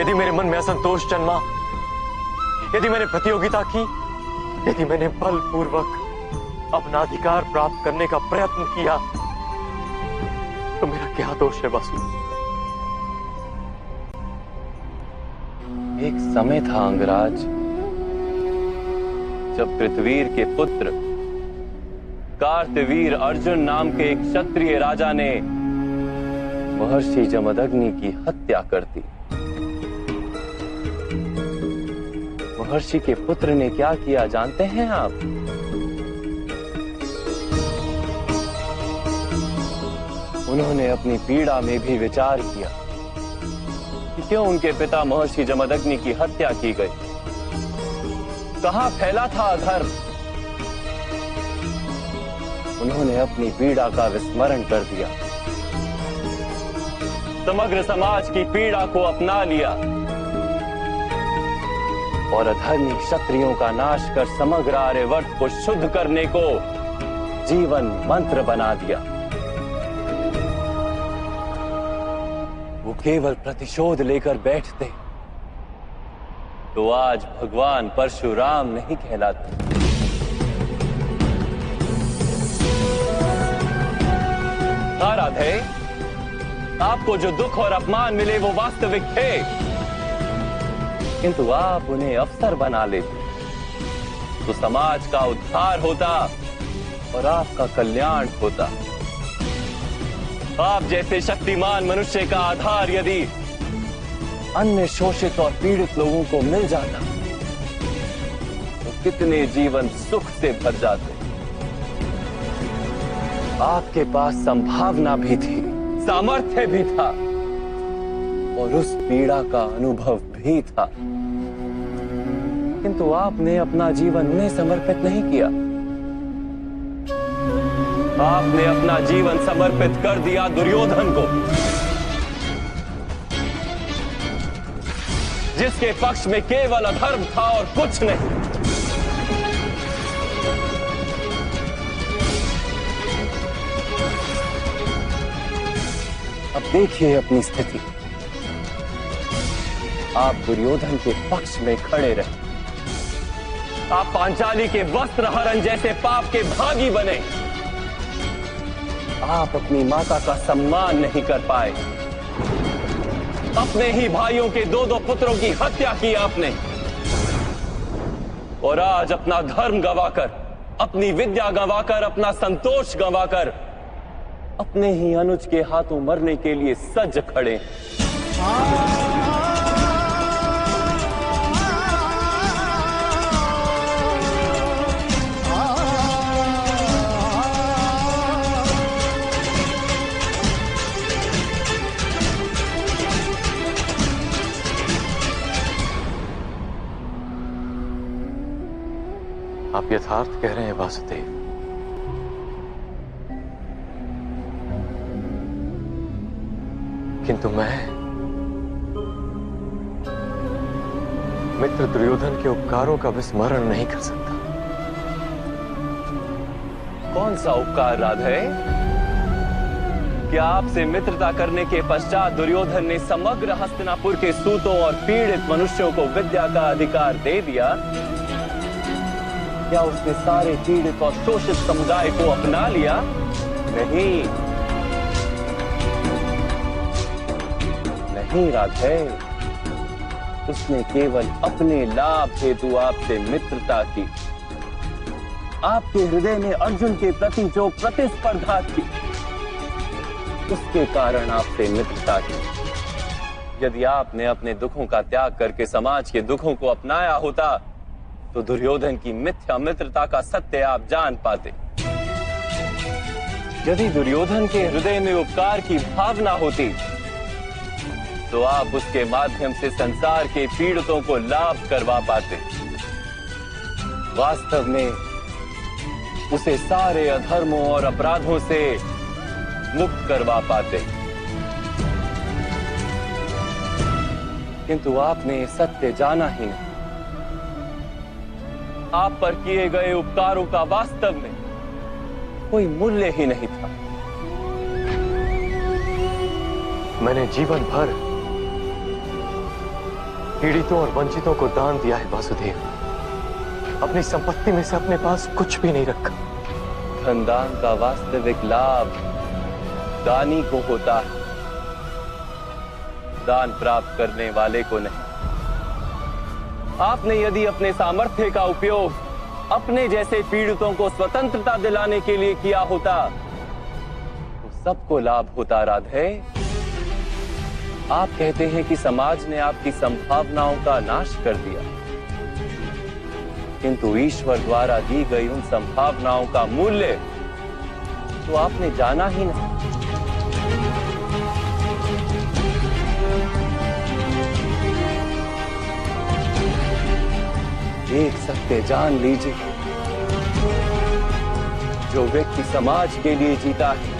यदि मेरे मन में असंतोष जन्मा, यदि मैंने प्रतियोगिता की, यदि मैंने बलपूर्वक अपना अधिकार प्राप्त करने का प्रयत्न किया, तो मेरा क्या दोष है वासु? एक समय था अंगराज, जब पृथ्वीर के पुत्र कार्तवीर अर्जुन नाम के एक क्षत्रिय राजा ने महर्षि जमदग्नि की हत्या कर दी। महर्षि के पुत्र ने क्या किया जानते हैं आप? उन्होंने अपनी पीड़ा में भी विचार किया कि क्यों उनके पिता महर्षि जमदग्नि की हत्या की गई, कहां फैला था अधर्म। उन्होंने अपनी पीड़ा का विस्मरण कर दिया, समग्र समाज की पीड़ा को अपना लिया और अधर्मी क्षत्रियों का नाश कर समग्र आर्यवर्त को शुद्ध करने को जीवन मंत्र बना दिया। वो केवल प्रतिशोध लेकर बैठते तो आज भगवान परशुराम नहीं कहलाते। राधे, आपको जो दुख और अपमान मिले वो वास्तविक थे, किंतु आप उन्हें अवसर बना लेते तो समाज का उद्धार होता और आपका कल्याण होता। आप जैसे शक्तिमान मनुष्य का आधार यदि अन्य शोषित और पीड़ित लोगों को मिल जाता तो कितने जीवन सुख से भर जाते। आपके पास संभावना भी थी, सामर्थ्य भी था और उस पीड़ा का अनुभव भी था, किंतु आपने अपना जीवन उन्हें समर्पित नहीं किया। आपने अपना जीवन समर्पित कर दिया दुर्योधन को, जिसके पक्ष में केवल अधर्म था और कुछ नहीं। अब देखिए अपनी स्थिति, आप दुर्योधन के पक्ष में खड़े रहे, आप पांचाली के वस्त्र हरण जैसे पाप के भागी बने। आप अपनी माता का सम्मान नहीं कर पाए, अपने ही भाइयों के दो दो पुत्रों की हत्या की आपने, और आज अपना धर्म गंवाकर, अपनी विद्या गंवाकर, अपना संतोष गंवाकर अपने ही अनुज के हाथों मरने के लिए सज खड़े। आप यथार्थ कह रहे हैं वासुदेव। किंतु मैं मित्र दुर्योधन के उपकारों का विस्मरण नहीं कर सकता। कौन सा उपकार राधे? क्या आपसे मित्रता करने के पश्चात दुर्योधन ने समग्र हस्तिनापुर के सूतों और पीड़ित मनुष्यों को विद्या का अधिकार दे दिया? क्या उसने सारे पीड़ित और शोषित समुदाय को अपना लिया? नहीं, नहीं राधे, उसने केवल अपने लाभ हेतु आपसे मित्रता की। आपके हृदय में अर्जुन के प्रति जो प्रतिस्पर्धा थी, उसके कारण आपसे मित्रता की। यदि आपने अपने दुखों का त्याग करके समाज के दुखों को अपनाया होता तो दुर्योधन की मिथ्या मित्रता का सत्य आप जान पाते। यदि दुर्योधन के हृदय में उपकार की भावना होती तो आप उसके माध्यम से संसार के पीड़ितों को लाभ करवा पाते। वास्तव में उसे सारे अधर्मों और अपराधों से मुक्त करवा पाते, किंतु आपने सत्य जाना ही नहीं। आप पर किए गए उपकारों का वास्तव में कोई मूल्य ही नहीं था। मैंने जीवन भर पीड़ितों और वंचितों को दान दिया है वासुदेव। अपनी संपत्ति में से अपने पास कुछ भी नहीं रखा। धनदान का वास्तविक लाभ दानी को होता है, दान प्राप्त करने वाले को नहीं। आपने यदि अपने सामर्थ्य का उपयोग अपने जैसे पीड़ितों को स्वतंत्रता दिलाने के लिए किया होता तो सबको लाभ होता। राधे, आप कहते हैं कि समाज ने आपकी संभावनाओं का नाश कर दिया, किंतु ईश्वर द्वारा दी गई उन संभावनाओं का मूल्य तो आपने जाना ही नहीं। एक सत्य जान लीजिए, जो व्यक्ति समाज के लिए जीता है